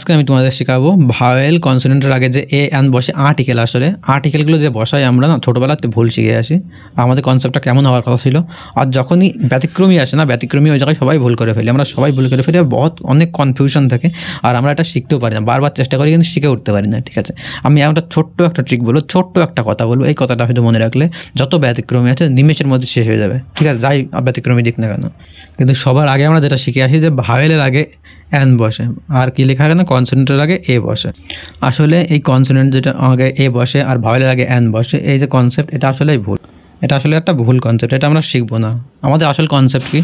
আজকে আমি তোমাদের শেখাবো ভাওয়েল কনসোনেন্টের আগে যে এ অ্যান বসে আর্টিকেল। আসলে আর্টিকেলগুলো যে বসাই আমরা না ছোটোবেলাতে ভুল শিখে আসি। আমাদের কনসেপ্টটা কেমন হওয়ার কথা ছিল, আর যখনই ব্যতিক্রমী আসে না, ব্যতিক্রমী ওই জায়গায় সবাই ভুল করে ফেলি, আমরা সবাই ভুল করে ফেলি, অনেক কনফিউশন থাকে, আর আমরা এটা শিখতেও পারি না, বারবার চেষ্টা করি কিন্তু শিখে উঠতে পারি না। ঠিক আছে, আমি একটা ছোট্ট একটা ট্রিক বলবো, ছোট্ট একটা কথা বলবো, এই কথাটা হয়তো মনে রাখলে যত ব্যতিক্রমী আছে নিমেষের মধ্যে শেষ হয়ে যাবে। ঠিক আছে, যাই ব্যতিক্রমী দিক না কেন। কিন্তু সবার আগে আমরা যেটা শিখে আসি যে ভাওয়েলের আগে অ্যান বসে, আর কি লেখা কেন কনসোনেন্টের আগে এ বসে। আসলে এই কনসোনেন্ট যেটা আগে এ বসে আর ভাওয়েলের আগে অ্যান বসে, এই যে কনসেপ্ট, এটা আসলেই ভুল। এটা আসলে একটা ভুল কনসেপ্ট, এটা আমরা শিখবো না। আমাদের আসল কনসেপ্ট কি?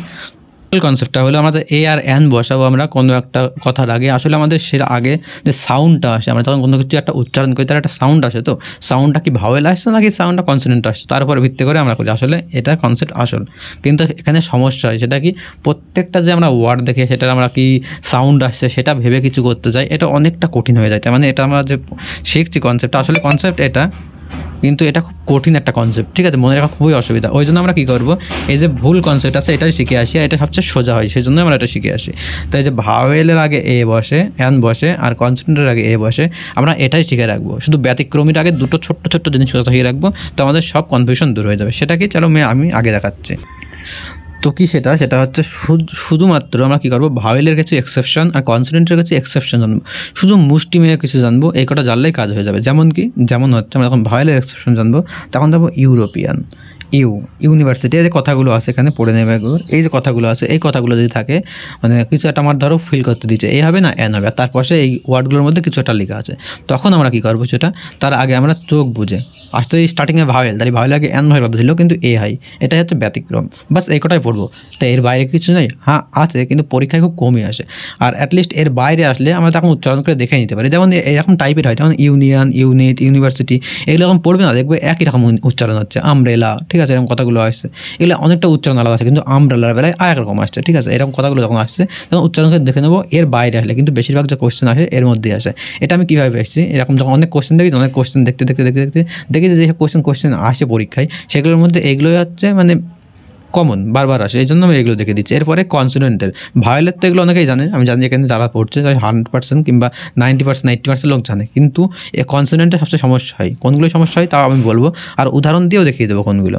কনসেপ্টটা হলো আমাদের এ আর অ্যান বসাবো আমরা কোনো একটা কথার আগে। আসলে আমাদের সেটা আগে যে সাউন্ডটা আসে, আমরা যখন কোনো কিছু একটা উচ্চারণ করি তার একটা সাউন্ড আসে, তো সাউন্ডটা কি ভাওয়েল আসছে নাকি সাউন্ডটা কনসোনেন্ট আসছে, তার উপর ভিত্তি করে আমরা করি। আসলে এটা কনসেপ্ট আসল, কিন্তু এখানে সমস্যা হয় সেটা কি, প্রত্যেকটা যে আমরা ওয়ার্ড দেখে সেটার আমরা কি সাউন্ড আসছে সেটা ভেবে কিছু করতে যাই, এটা অনেকটা কঠিন হয়ে যায়। তার মানে এটা আমরা যে শিখছি কনসেপ্টটা, আসলে কনসেপ্ট এটা, কিন্তু এটা খুব কঠিন একটা কনসেপ্ট। ঠিক আছে, মনে রাখা খুবই অসুবিধা। ওই জন্য আমরা কী করবো, এই যে ভুল কনসেপ্ট আছে এটাই শিখে আসি, এটা সবচেয়ে সোজা হয়, সেই জন্য আমরা এটা শিখে আসি। তো এই যে ভাওয়েলের আগে এ বসে, অ্যান বসে, আর কনসোনেন্টের আগে এ বসে, আমরা এটাই শিখে রাখবো। শুধু ব্যতিক্রমীর আগে দুটো ছোট্ট ছোট্ট জিনিস শিখে রাখবো, তো আমাদের সব কনফিউশন দূর হয়ে যাবে। সেটা কি, চলো আমি আগে দেখাচ্ছি। তো কি সেটা হচ্ছে শুধুমাত্র আমরা কী করবো, ভাওয়েলের কিছু এক্সেপশন আর কনসোনেন্টের কিছু এক্সেপশন জানবো, শুধু মুষ্টি মেয়ে কিছু জানবো, এই কটা জানলেই কাজ হয়ে যাবে। যেমন হচ্ছে আমরা যখন ভাওয়েলের এক্সেপশন জানবো তখন যাবো ইউরোপিয়ান, ইউনিভার্সিটি, এই যে কথাগুলো আছে এখানে পড়ে নেবে, এই যে কথাগুলো আছে, এই কথাগুলো যদি থাকে, মানে কিছু একটা আমার ধরো ফিল করতে দিচ্ছে, এই হবে না এন হবে, আর তার পাশে এই ওয়ার্ডগুলোর মধ্যে কিছু একটা লেখা আছে, তখন আমরা কী করবো সেটা, তার আগে আমরা চোখ বুঝে আসতে এই স্টার্টিংয়ে ভাওয়েল, তাহলে ভাওয়েল আগে এন হয়ে কথা ছিল কিন্তু এ হাই, এটাই হচ্ছে ব্যতিক্রম। বাস এই কটাই পড়বো, তো এর বাইরে কিছু নেই। হ্যাঁ আছে, কিন্তু পরীক্ষায় খুব কমই আসে, আর অ্যাটলিস্ট এর বাইরে আসলে আমরা তখন উচ্চারণ করে দেখে নিতে পারি। যেমন এরকম টাইপের হয়, যেমন ইউনিয়ন, ইউনিট, ইউনিভার্সিটি, এগুলো যখন পড়বে না দেখবে একই রকম উচ্চারণ হচ্ছে। আমব্রেলা, ঠিক আছে, এরকম কথাগুলো আসছে, এগুলো অনেকটা উচ্চারণ আলাদা আছে, কিন্তু আমব্রেলার বেলায় আর একরকম আসছে। ঠিক আছে, এরকম কথাগুলো যখন আসছে তখন উচ্চারণ করে দেখে নেবো এর বাইরে আসলে, কিন্তু বেশিরভাগ যে কোশ্চেন আসে এর মধ্যেই আসে। এটা আমি কীভাবে এসেছি, এরকম যখন অনেক কোশ্চেন দেখি, অনেক কোশ্চেন দেখতে দেখি যে কোশ্চেন আসে পরীক্ষায়, সেগুলোর মধ্যে এগুলোই হচ্ছে মানে কমন, বারবার আসে, এই জন্য আমি এগুলো দেখে দিচ্ছি। এরপরে কনসোনেন্টের, ভাওয়েলের তো এগুলো অনেকেই জানে, আমি জানি এখানে যারা পড়ছে 100% কিংবা 90% লোক জানে, কিন্তু এই কনসোনেন্টের সবচেয়ে সমস্যা হয়। কোনগুলো সমস্যা হয় তাও আমি বলবো, আর উদাহরণ দিয়েও দেখিয়ে দেবো কোনগুলো।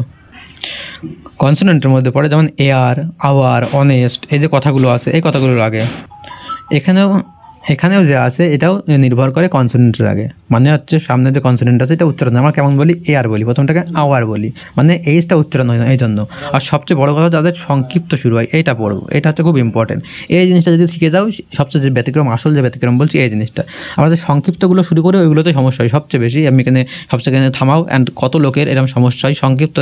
কনসোনেন্টের মধ্যে পড়ে যেমন এয়ার, আওয়ার, অনেস্ট, এই যে কথাগুলো আছে, এই কথাগুলোর আগে এখানেও যে আছে এটাও নির্ভর করে কনসোনেন্টের আগে, মানে হচ্ছে সামনে যে কনসোনেন্ট আছে এটা উচ্চারণ, আমরা কেমন বলি, এয়ার বলি, প্রথমটাকে আওয়ার বলি, মানে এইচটা উচ্চারণ হয় না, এই জন্য। আর সবচেয়ে বড় কথা, যাদের সংক্ষিপ্ত শুরু হয় এইটা পড়বো, এটা হচ্ছে খুব ইম্পর্টেন্ট। এই জিনিসটা যদি শিখে যাও, সবচেয়ে যে ব্যতিক্রম, আসল যে ব্যতিক্রম বলছি এই জিনিসটা, আমরা যে সংক্ষিপ্তগুলো শুরু করে ওইগুলোতে সমস্যা হয় সবচেয়ে বেশি। আমি এখানে সবচেয়ে থামাও, অ্যান্ড কত লোকের এরকম সমস্যা হয়, সংক্ষিপ্ত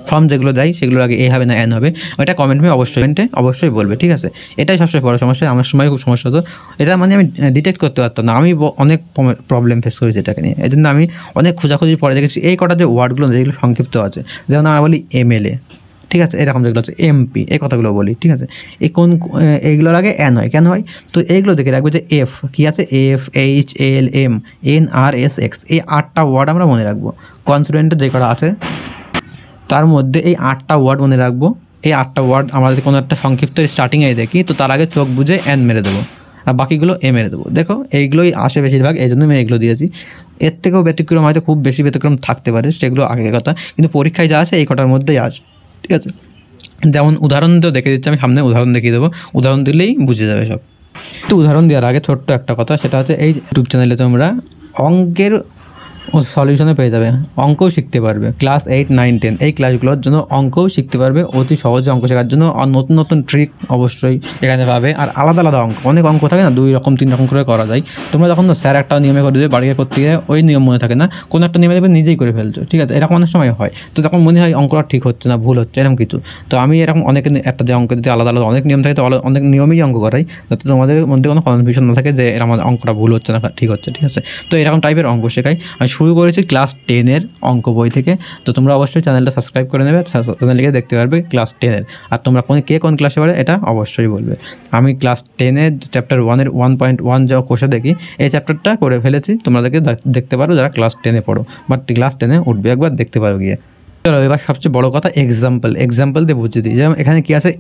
ফর্ম যেগুলো দেয় সেগুলোর আগে এ হবে না এন হবে, ওইটা কমেন্টে অবশ্যই বলবে। ঠিক আছে, এটাই সবচেয়ে বড় সমস্যা, আমার সময় খুব সমস্যা হতো এটা, মানে আমি ডিটেক্ট করতে পারতাম না, আমি অনেক প্রবলেম ফেস করেছি এটাকে নিয়ে। এই জন্য আমি অনেক খোঁজাখুঁজির পরে দেখেছি এই কটা যে ওয়ার্ডগুলো যেগুলো সংক্ষিপ্ত আছে, যেমন আমরা বলি এমএলএ, ঠিক আছে, এরকম যেগুলো আছে এমপি, এই কথাগুলো বলি। ঠিক আছে, এইগুলোর আগে এন হয়, কেন হয়, তো এইগুলো দেখে রাখবো যে এফ কী আছে, এফ, এইচ, এল, এম, এন, আর, এস, এক্স, এই 8টা ওয়ার্ড আমরা মনে রাখবো। কনসোনেন্টের যে কটা আছে তার মধ্যে এই 8টা ওয়ার্ড মনে রাখবো। এই 8টা ওয়ার্ড আমরা যদি কোনো একটা সংক্ষিপ্ত স্টার্টিংয়ে দেখি, তো তার আগে চোখ বুঝে এন মেরে দেবো, আর বাকিগুলো এ মেরে দেবো। দেখো এইগুলোই আসে বেশিরভাগ, এই জন্য আমি এগুলো দিয়েছি। এর থেকেও ব্যতিক্রম হয়তো খুব বেশি ব্যতিক্রম থাকতে পারে, সেগুলো আগের কথা, কিন্তু পরীক্ষায় যা আছে এই কটার মধ্যেই আসে। ঠিক আছে, যেমন উদাহরণ তো দেখে দিচ্ছি, আমি সামনে উদাহরণ দেখিয়ে দেবো, উদাহরণ দিলেই বুঝে যাবে সব। তো উদাহরণ দেওয়ার আগে ছোট্ট একটা কথা, সেটা হচ্ছে এই ইউটিউব চ্যানেলে তোমরা অঙ্কের সলিউশনে পেয়ে যাবে, অঙ্কও শিখতে পারবে। ক্লাস 8, 9, 10 এই ক্লাসগুলোর জন্য অঙ্কও শিখতে পারবে, অতি সহজে অঙ্ক শেখার জন্য, আর নতুন নতুন ট্রিক অবশ্যই এখানে পাবে। আর আলাদা আলাদা অনেক অঙ্ক থাকে না, 2 রকম 3 রকম করে করা যায়। তোমরা যখন স্যার একটা নিয়মে করে দেবে, বাড়িতে করতে গিয়ে ওই নিয়ম মনে থাকে না, কোনো একটা নিয়মে দেবে নিজেই করে ফেলছো। ঠিক আছে, এরকম অনেক সময় হয়, তো যখন মনে হয় অঙ্কটা ঠিক হচ্ছে না, ভুল হচ্ছে, এরকম কিছু, তো আমি এরকম অনেকে একটা যে অঙ্ক দিতে আলাদা আলাদা অনেক নিয়ম থাকে, তো অনেক নিয়মেই অঙ্ক করাই, যাতে তোমাদের মধ্যে কোনো কনফিউশন না থাকে যে আমার অঙ্কটা ভুল হচ্ছে না ঠিক হচ্ছে। ঠিক আছে, তো এরকম টাইপের অঙ্ক শেখাই। আমি শুরু করেছি ক্লাস 10-এর অঙ্ক বই থেকে, তো তোমরা অবশ্যই চ্যানেলটা সাবস্ক্রাইব করে নেবে, চ্যানেলে গিয়ে দেখতে পারবে ক্লাস 10-এর। আর তোমরা কোন ক্লাসে পারে এটা অবশ্যই বলবে। আমি ক্লাস 10-এর চ্যাপ্টার 1-এর 1.1 যা কোষে দেখি, এই চ্যাপ্টারটা করে ফেলেছি, তোমরাদেরকে দেখতে পারো যারা ক্লাস 10-এ পড়ো, বাট ক্লাস 10-এ উঠবে, একবার দেখতে পারো গিয়ে। চলো এবার সবচেয়ে বড় কথা, এক্সাম্পল দিয়ে বুঝিয়ে দিই। যেমন এখানে কী আছে,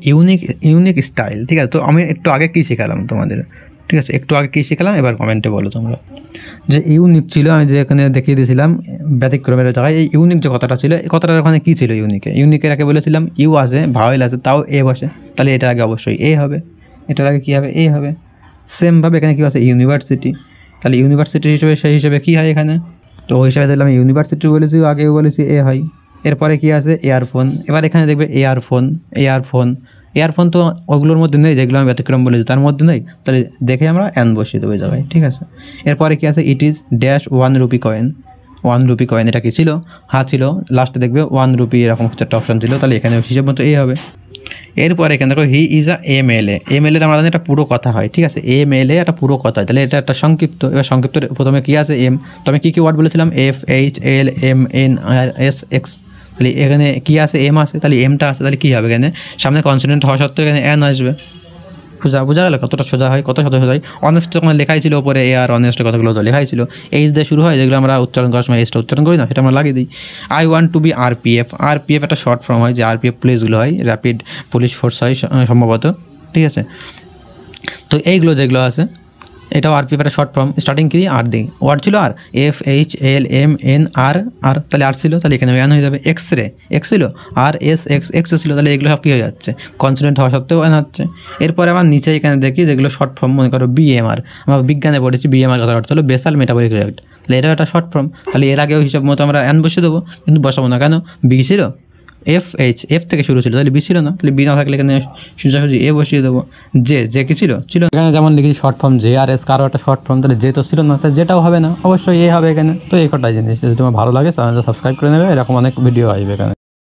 ইউনিক স্টাইল। ঠিক আছে, তো আমি একটু আগে কী শেখালাম তোমাদের, ঠিক আছে, একটু আগে কী শিখলাম এবার কমেন্টে বলো তোমরা। যে ইউনিক ছিল আমি যে এখানে দেখিয়ে দিয়েছিলাম ব্যতিক্রমের জায়গায়, এই ইউনিক যে কথাটা ছিল এই কথাটার ওখানে কী ছিল ইউনিকের আগে বলেছিলাম ইউ আছে, ভাওয়েল আছে, তাও এ বসে, তাহলে এটার আগে অবশ্যই এ হবে, এটার আগে কী হবে এ হবে। সেমভাবে এখানে কী আছে ইউনিভার্সিটি, তাহলে ইউনিভার্সিটি হিসেবে সেই হিসেবে কী হয় এখানে, তো ওই হিসাবে দেখলাম ইউনিভার্সিটি বলেছি আগেও বলেছি এ হয়। এরপরে কী আছে এয়ারফোন, এবার এখানে দেখবে এয়ারফোন তো ওগুলোর মধ্যে নেই যেগুলো আমি ব্যতিক্রম বলেছি তার মধ্যে নেই, তাহলে দেখে আমরা অ্যান বসিয়ে দেবো এই জায়গায়, ঠিক আছে। এরপরে কী আছে it is dash 1 rupee coin, 1 rupee coin এটা কি ছিল, ছিল, লাস্টে দেখবে 1 রুপি এরকম একটা অপশান ছিল, তাহলে এখানে হিসেব মতো এই হবে। এরপরে এখানে দেখো he is a MLA, MLA আমরা জানি একটা পুরো কথা হয়, ঠিক আছে, MLA একটা পুরো কথা হয়, তাহলে এটা একটা সংক্ষিপ্ত। এবার সংক্ষিপ্ত প্রথমে কী আছে এম, তো আমি কী ওয়ার্ড বলেছিলাম FHLMNRSX, তাহলে এখানে কী আছে এম আছে, তাহলে এমটা আছে, তাহলে কী হবে এখানে সামনে কনসোনেন্ট হওয়া সত্ত্বেও এখানে অ্যান আসবে। বোঝা গেল কতটা সোজা হয়, কত সোজা হয়। অনেস্ট ওখানে লেখাই ছিল ওপরে আর অনেস্ট কথাগুলো তো লেখাই ছিল, এইচ দিয়ে শুরু হয় যেগুলো আমরা উচ্চারণ করার সময় এইচটা উচ্চারণ করি না সেটা আমরা লাগিয়ে দিই। I want to be RPF, RPF একটা শর্ট ফর্ম হয়, যে RPF পুলিশগুলো হয় র্যাপিড পুলিশ ফোর্স হয় সম্ভবত, ঠিক আছে। তো এইগুলো যেগুলো আছে এটাও RPF একটা শর্ট ফর্ম, স্টার্টিং কি আর দিই, ওয়ার্ড ছিল আর FHLMNR, তাহলে আর ছিল, তাহলে এখানে অ্যান হয়ে যাবে। এক্স ছিল RSX ছিল, তাহলে এগুলো সব কী হয়ে যাচ্ছে কনসোনেন্ট হওয়া সত্ত্বেও অ্যান হচ্ছে। এরপরে আমার নিচে এখানে দেখি যেগুলো শর্ট ফর্ম, মনে করো BMR, আমরা বিজ্ঞানে পড়েছি BMR কথা অর্থ হলো বেসাল মেটাবলিক রেট, তাহলে এটাও একটা শর্ট ফর্ম, তাহলে এর আগেও হিসাব মতো আমরা অ্যান বসিয়ে দেবো, কিন্তু বসাবো না কেন, বি ছিল এফ থেকে শুরু ছিল, তাহলে বি ছিল না, তাহলে বি না থাকলে এখানে সোজাসুজি এ বসিয়ে দেবো। যে কি ছিল এখানে যেমন লিখেছি শর্ট ফর্ম JRS, কারো একটা শর্ট ফর্ম, তাহলে যে তো ছিল না, তাহলে যেটাও হবে না, অবশ্যই এ হবে এখানে। তো এই কটাই জিনিস, যদি তোমার ভালো লাগে চ্যানেলটা সাবস্ক্রাইব করে নেবে, এরকম অনেক ভিডিও আসবে এখানে।